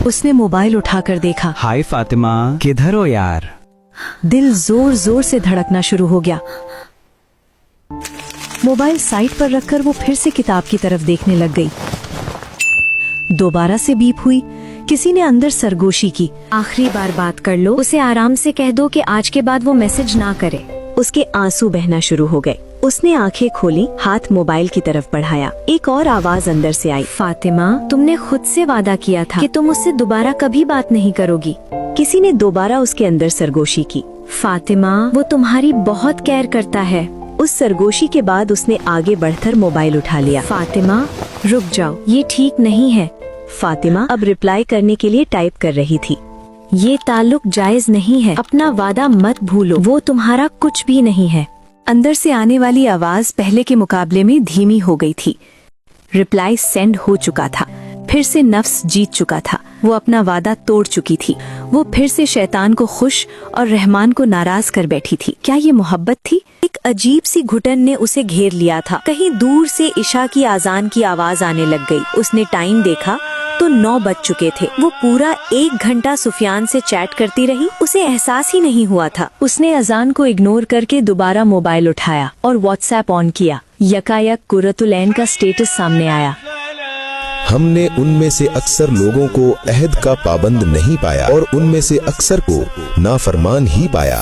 उसने मोबाइल उठाकर देखा। हाय फातिमा, किधर हो यार? दिल जोर जोर से धड़कना शुरू हो गया। मोबाइल साइड पर रखकर वो फिर से किताब की तरफ देखने लग गई। दोबारा से बीप हुई। किसी ने अंदर सरगोशी की। आखिरी बार बात कर लो, उसे आराम से कह दो कि आज के बाद वो मैसेज ना करे। उसके आंसू बहना शुरू हो गए। उसने आंखें खोली, हाथ मोबाइल की तरफ बढ़ाया। एक और आवाज अंदर से आई। फातिमा, तुमने खुद से वादा किया था कि तुम उससे दोबारा कभी बात नहीं करोगी। किसी ने दोबारा उसके अंदर सरगोशी की। फातिमा, वो तुम्हारी बहुत केयर करता है। उस सरगोशी के बाद उसने आगे बढ़कर मोबाइल उठा लिया। फातिमा, रुक जाओ, ये ठीक नहीं है। फातिमा अब रिप्लाई करने के लिए टाइप कर रही थी। ये ताल्लुक जायज नहीं है। अपना वादा मत भूलो, वो तुम्हारा कुछ भी नहीं है। अंदर से आने वाली आवाज पहले के मुकाबले में धीमी हो गई थी। रिप्लाई सेंड हो चुका था। फिर से नफ्स जीत चुका था। वो अपना वादा तोड़ चुकी थी। वो फिर से शैतान को खुश और रहमान को नाराज कर बैठी थी। क्या ये मोहब्बत थी? एक अजीब सी घुटन ने उसे घेर लिया था। कहीं दूर से इशा की आजान की आवाज आने लग गई। उसने टाइम देखा तो 9 बज चुके थे। वो पूरा 1 घंटा सुफियान से चैट करती रही। उसे एहसास ही नहीं हुआ था। उसने अजान को इग्नोर करके दोबारा मोबाइल उठाया और व्हाट्सएप ऑन किया। यकायक कुर्रतुल ऐन का स्टेटस सामने आया। हमने उनमें से अक्सर लोगों को अहद का पाबंद नहीं पाया और उनमें से अक्सर को नाफरमान ही पाया।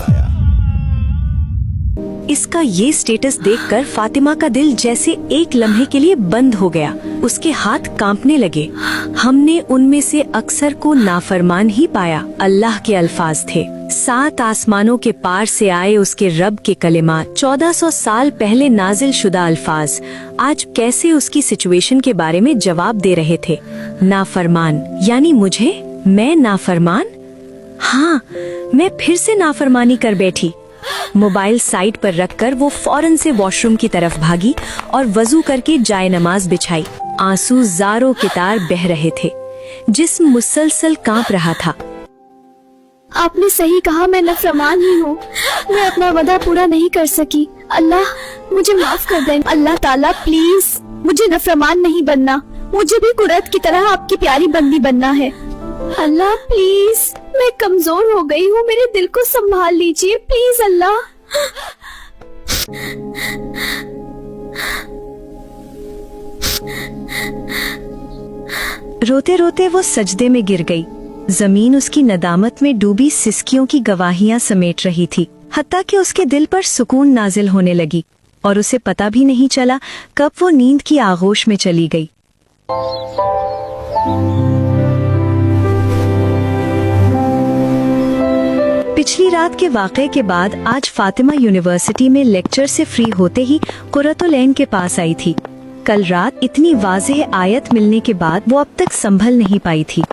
इसका ये स्टेटस देखकर फातिमा का दिल जैसे एक लम्हे के लिए बंद हो गया। उसके हाथ कांपने लगे। हमने उनमें से अक्सर को नाफरमान ही पाया। अल्लाह के अल्फाज थे। 7 आसमानों के पार से आए उसके रब के कलिमात, 1400 साल पहले नाजिल शुदा अल्फाज आज कैसे उसकी सिचुएशन के बारे में जवाब दे रहे थे। नाफरमान यानी मुझे? मैं नाफरमान? हाँ, मैं फिर से नाफरमानी कर बैठी। मोबाइल साइड पर रखकर वो फौरन से वॉशरूम की तरफ भागी और वजू करके जाए नमाज बिछाई। आंसू ज़ारों के तार बह रहे थे। जिस्म मुसलसल कांप रहा था। आपने सही कहा, मैं नफरमान ही हूँ। मैं अपना वादा पूरा नहीं कर सकी। अल्लाह मुझे माफ कर दें। अल्लाह ताला प्लीज मुझे नफरमान नहीं बनना। मुझे भी कुरत की तरह आपकी प्यारी बंदी बनना है। अल्लाह प्लीज, मैं कमजोर हो गई हूँ, मेरे दिल को संभाल लीजिए प्लीज अल्लाह। रोते रोते वो सजदे में गिर गई। जमीन उसकी नदामत में डूबी सिसकियों की गवाहियां समेट रही थी। हत्ता कि उसके दिल पर सुकून नाजिल होने लगी और उसे पता भी नहीं चला कब वो नींद की आगोश में चली गई। पिछली रात के वाक़े के बाद आज फातिमा यूनिवर्सिटी में लेक्चर से फ्री होते ही कुर्रतुल ऐन के पास आई थी। कल रात इतनी वाज़ेह आयत मिलने के बाद वो अब तक संभल नहीं पाई थी।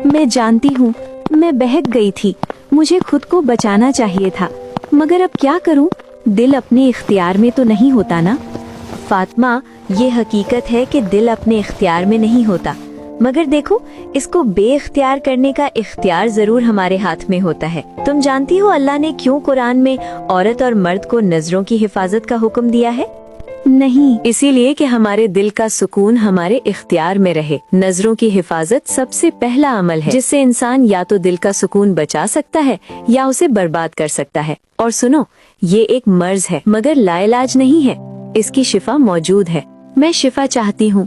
मैं जानती हूँ, मैं बहक गई थी। मुझे खुद को बचाना चाहिए था, मगर अब क्या करूँ? दिल अपने इख्तियार में तो नहीं होता ना। फातिमा, ये हकीकत है कि दिल अपने इख्तियार में नहीं होता, मगर देखो, इसको बेइख्तियार करने का इख्तियार जरूर हमारे हाथ में होता है। तुम जानती हो अल्लाह ने क्यों कुरान में औरत और मर्द को नजरों की हिफाजत का हुक्म दिया है? नहीं, इसीलिए कि हमारे दिल का सुकून हमारे इख्तियार में रहे। नजरों की हिफाजत सबसे पहला अमल है जिससे इंसान या तो दिल का सुकून बचा सकता है या उसे बर्बाद कर सकता है। और सुनो, ये एक मर्ज है मगर लाइलाज नहीं है। इसकी शिफा मौजूद है। मैं शिफा चाहती हूँ।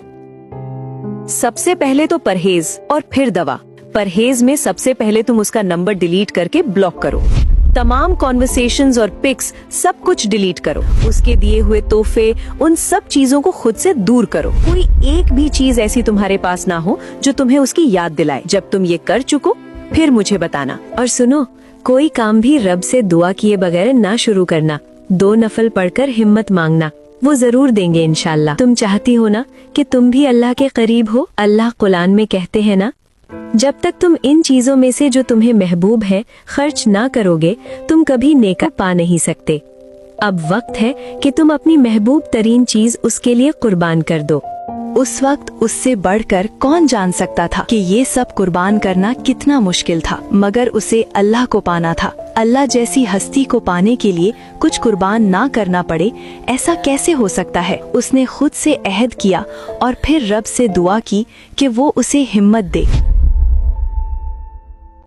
सबसे पहले तो परहेज और फिर दवा। परहेज में सबसे पहले तुम उसका नंबर डिलीट करके ब्लॉक करो। तमाम कॉन्वर्सेशंस और पिक्स सब कुछ डिलीट करो। उसके दिए हुए तोहफे, उन सब चीजों को खुद से दूर करो। कोई एक भी चीज ऐसी तुम्हारे पास ना हो जो तुम्हें उसकी याद दिलाए। जब तुम ये कर चुको फिर मुझे बताना। और सुनो, कोई काम भी रब से दुआ किए बगैर ना शुरू करना। 2 नफल पढ़कर हिम्मत मांगना, वो जरूर देंगे इंशाल्लाह। तुम चाहती हो ना कि तुम भी अल्लाह के करीब हो? अल्लाह कुरान में कहते हैं ना, जब तक तुम इन चीजों में से जो तुम्हें महबूब है खर्च ना करोगे, तुम कभी नेकी पा नहीं सकते। अब वक्त है कि तुम अपनी महबूब तरीन चीज उसके लिए कुर्बान कर दो। उस वक्त उससे बढ़कर कौन जान सकता था कि ये सब कुर्बान करना कितना मुश्किल था, मगर उसे अल्लाह को पाना था। अल्लाह जैसी हस्ती को पाने के लिए कुछ कुर्बान ना करना पड़े, ऐसा कैसे हो सकता है? उसने खुद से अहद किया और फिर रब से दुआ की कि वो उसे हिम्मत दे।